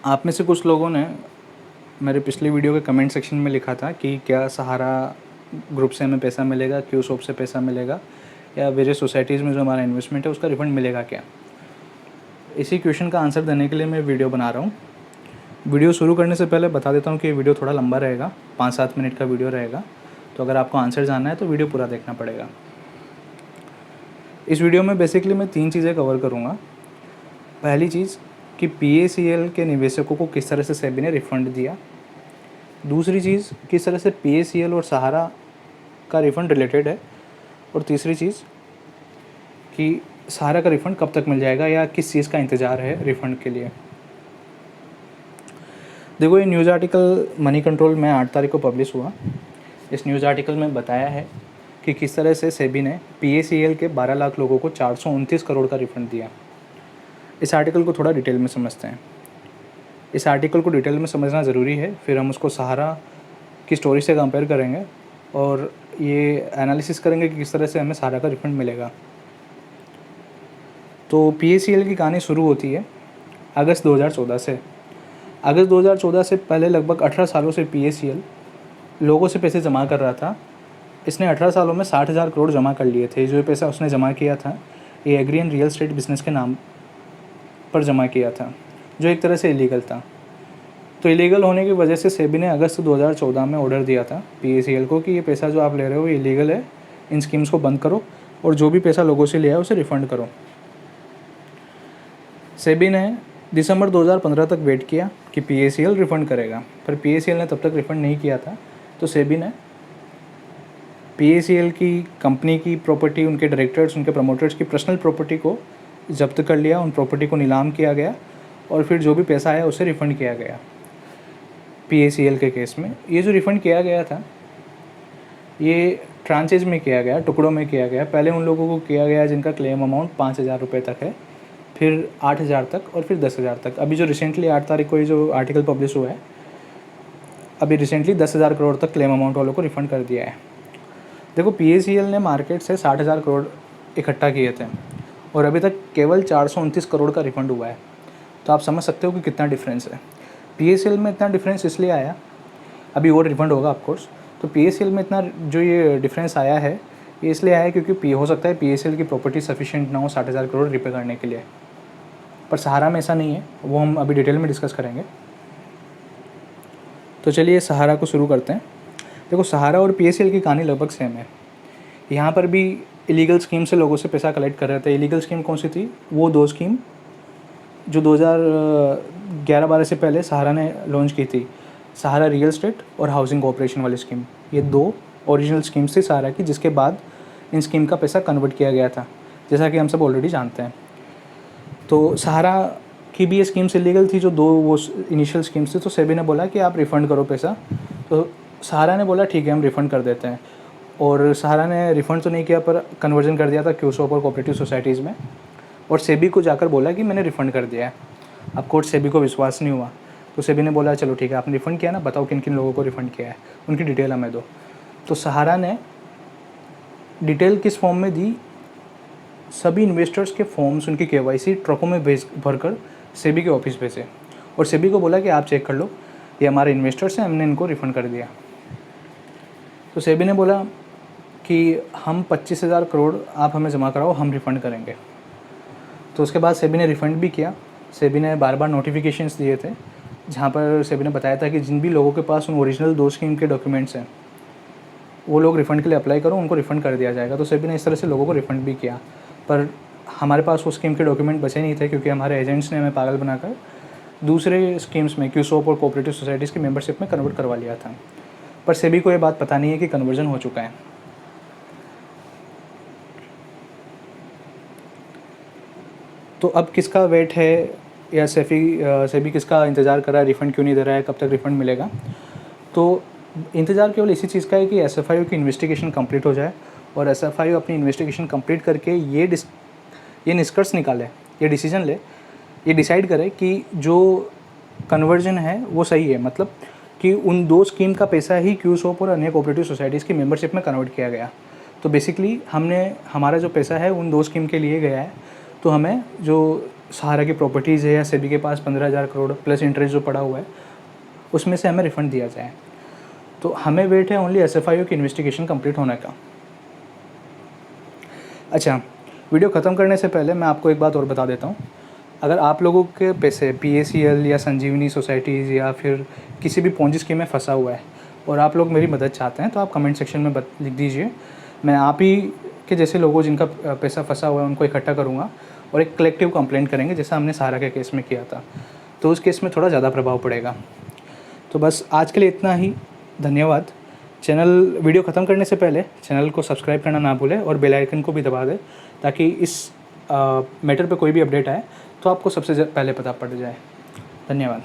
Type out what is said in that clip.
आप में से कुछ लोगों ने मेरे पिछली वीडियो के कमेंट सेक्शन में लिखा था कि क्या सहारा ग्रुप से हमें पैसा मिलेगा, क्यूसॉप से पैसा मिलेगा, या वेरियस सोसाइटीज़ में जो हमारा इन्वेस्टमेंट है उसका रिफंड मिलेगा क्या। इसी क्वेश्चन का आंसर देने के लिए मैं वीडियो बना रहा हूँ। वीडियो शुरू करने से पहले बता देता हूँ कि ये वीडियो थोड़ा लंबा रहेगा, 5-7 मिनट का वीडियो रहेगा, तो अगर आपको आंसर जानना है तो वीडियो पूरा देखना पड़ेगा। इस वीडियो में बेसिकली मैं 3 चीज़ें कवर करूँगा। पहली चीज़ कि PACL के निवेशकों को किस तरह से सेबी ने रिफ़ंड दिया। दूसरी चीज़ किस तरह से PACL और सहारा का रिफ़ंड रिलेटेड है। और तीसरी चीज़ कि सहारा का रिफ़ंड कब तक मिल जाएगा या किस चीज़ का इंतज़ार है रिफ़ंड के लिए। देखो, ये न्यूज़ आर्टिकल मनी कंट्रोल में 8 तारीख को पब्लिश हुआ। इस न्यूज़ आर्टिकल में बताया है कि किस तरह से सेबी ने PACL के 12 लाख लोगों को 429 करोड़ का रिफ़ंड दिया। इस आर्टिकल को थोड़ा डिटेल में समझते हैं। इस आर्टिकल को डिटेल में समझना ज़रूरी है, फिर हम उसको सहारा की स्टोरी से कंपेयर करेंगे और ये एनालिसिस करेंगे कि किस तरह से हमें सहारा का रिफ़ंड मिलेगा। तो PACL की कहानी शुरू होती है अगस्त 2014 से। अगस्त 2014 से पहले लगभग 18 सालों से PACL लोगों से पैसे जमा कर रहा था। इसने 18 सालों में 60,000 करोड़ जमा कर लिए थे। जो पैसा उसने जमा किया था ये agri and real estate business के नाम पर जमा किया था, जो एक तरह से इलीगल था। तो इलीगल होने की वजह से सेबी ने अगस्त 2014 में ऑर्डर दिया था PACL को कि ये पैसा जो आप ले रहे हो ये इलीगल है, इन स्कीम्स को बंद करो और जो भी पैसा लोगों से लिया है उसे रिफ़ंड करो। सेबी ने दिसंबर 2015 तक वेट किया कि PACL रिफ़ंड करेगा, पर PACL ने तब तक रिफ़ंड नहीं किया था। तो सेबी ने PACL की कंपनी की प्रॉपर्टी, उनके डायरेक्टर्स, उनके प्रमोटर्स की पर्सनल प्रॉपर्टी को जब्त कर लिया, उन प्रॉपर्टी को नीलाम किया गया और फिर जो भी पैसा आया उसे रिफ़ंड किया गया। PACL के केस में ये जो रिफ़ंड किया गया था ये ट्रांचेज में किया गया, टुकड़ों में किया गया। पहले उन लोगों को किया गया जिनका क्लेम अमाउंट 5,000 रुपये तक है, फिर 8,000 तक और फिर 10,000 तक। अभी जो रिसेंटली 8 तारीख को ये जो आर्टिकल पब्लिश हुआ है, अभी रिसेंटली 10,000 करोड़ तक क्लेम अमाउंट वालों को रिफ़ंड कर दिया है। देखो, PACL ने मार्केट से 60,000 करोड़ इकट्ठा किए थे और अभी तक केवल 429 करोड़ का रिफ़ंड हुआ है। तो आप समझ सकते हो कि कितना डिफरेंस है। PACL में इतना डिफरेंस इसलिए आया, अभी और रिफ़ंड होगा ऑफकोर्स। तो PACL में इतना जो ये डिफरेंस आया है ये इसलिए आया है क्योंकि हो सकता है PACL की प्रॉपर्टी सफिशिएंट ना हो 60,000 करोड़ रिपे करने के लिए, पर सहारा में ऐसा नहीं है, वो हम अभी डिटेल में डिस्कस करेंगे। तो चलिए सहारा को शुरू करते हैं। देखो, सहारा और PACL की कहानी लगभग सेम है। यहाँ पर भी इलीगल स्कीम से लोगों से पैसा कलेक्ट कर रहे थे। इलीगल स्कीम कौन सी थी? वो 2 स्कीम जो 2011-12 से पहले सहारा ने लॉन्च की थी, सहारा रियल एस्टेट और हाउसिंग कॉर्पोरेशन वाली स्कीम। ये 2 ओरिजिनल स्कीम्स थी सहारा की, जिसके बाद इन स्कीम का पैसा कन्वर्ट किया गया था, जैसा कि हम सब ऑलरेडी जानते हैं। तो सहारा की भी ये स्कीम्स इलीगल थी, जो 2 वो इनिशियल स्कीम्स थी। तो सेबी ने बोला कि आप रिफ़ंड करो पैसा। तो सहारा ने बोला ठीक है, हम रिफ़ंड कर देते हैं। और सहारा ने रिफ़ंड तो नहीं किया, पर कन्वर्जन कर दिया था क्यूसॉप और कोऑपरेटिव सोसाइटीज़ में, और सेबी को जाकर बोला कि मैंने रिफ़ंड कर दिया है। अब कोर्ट सेबी को विश्वास नहीं हुआ, तो सेबी ने बोला चलो ठीक है, आपने रिफ़ंड किया ना, बताओ किन किन लोगों को रिफ़ंड किया है, उनकी डिटेल हमें दो। तो सहारा ने डिटेल किस फॉर्म में दी? सभी इन्वेस्टर्स के फॉर्म्स, उनकी KYC ट्रकों में भरकर सेबी के ऑफिस भेजे और सेबी को बोला कि आप चेक कर लो, ये हमारे इन्वेस्टर्स हैं, हमने इनको रिफ़ंड कर दिया। तो सेबी ने बोला कि हम 25,000 करोड़ आप हमें जमा कराओ, हम रिफ़ंड करेंगे। तो उसके बाद सेबी ने रिफ़ंड भी किया। सेबी ने बार बार नोटिफिकेशंस दिए थे, जहाँ पर सेबी ने बताया था कि जिन भी लोगों के पास उन ओरिजिनल 2 स्कीम के डॉक्यूमेंट्स हैं वो लोग रिफ़ंड के लिए अप्लाई करो, उनको रिफ़ंड कर दिया जाएगा। तो सेबी ने इस तरह से लोगों को रिफ़ंड भी किया, पर हमारे पास वो स्कीम के डॉक्यूमेंट बचे नहीं थे, क्योंकि हमारे एजेंट्स ने हमें पागल बनाकर दूसरे स्कीम्स में, क्यूसॉप और कोऑपरेटिव सोसाइटीज़ की मेंबरशिप में कन्वर्ट करवा लिया था। पर सेबी को ये बात पता नहीं है कि कन्वर्जन हो चुका है। तो अब किसका वेट है, या सेबी किसका इंतज़ार कर रहा है, रिफ़ंड क्यों नहीं दे रहा है, कब तक रिफ़ंड मिलेगा? तो इंतज़ार केवल इसी चीज़ का है कि SFIO की इन्वेस्टिगेशन कंप्लीट हो जाए और SFIO अपनी इन्वेस्टिगेशन कंप्लीट करके ये निष्कर्ष निकाले, ये डिसीजन ले, ये डिसाइड करे कि जो कन्वर्जन है वो सही है, मतलब कि उन 2 स्कीम का पैसा ही क्यूसॉप और अन्य कोऑपरेटिव सोसाइटीज़ की मेंबरशिप में कन्वर्ट किया गया। तो बेसिकली हमारा जो पैसा है उन 2 स्कीम के लिए गया है, तो हमें जो सहारा की प्रॉपर्टीज़ है या सेबी के पास 15,000 करोड़ प्लस इंटरेस्ट जो पड़ा हुआ है उसमें से हमें रिफ़ंड दिया जाए। तो हमें वेट है ओनली एसएफआईओ की इन्वेस्टिगेशन कंप्लीट होने का। अच्छा, वीडियो ख़त्म करने से पहले मैं आपको एक बात और बता देता हूँ। अगर आप लोगों के पैसे पीएसीएल या संजीवनी सोसाइटीज़ या फिर किसी भी पोंजी स्कीम में फंसा हुआ है और आप लोग मेरी मदद चाहते हैं तो आप कमेंट सेक्शन में लिख दीजिए। मैं आप ही के जैसे लोगों जिनका पैसा फंसा हुआ है उनको इकट्ठा करूँगा और एक कलेक्टिव कंप्लेंट करेंगे, जैसा हमने सहारा के केस में किया था। तो उस केस में थोड़ा ज़्यादा प्रभाव पड़ेगा। तो बस आज के लिए इतना ही। धन्यवाद। वीडियो ख़त्म करने से पहले चैनल को सब्सक्राइब करना ना भूलें और बेल आइकन को भी दबा दें, ताकि इस मैटर पे कोई भी अपडेट आए तो आपको सबसे पहले पता पड़ जाए। धन्यवाद।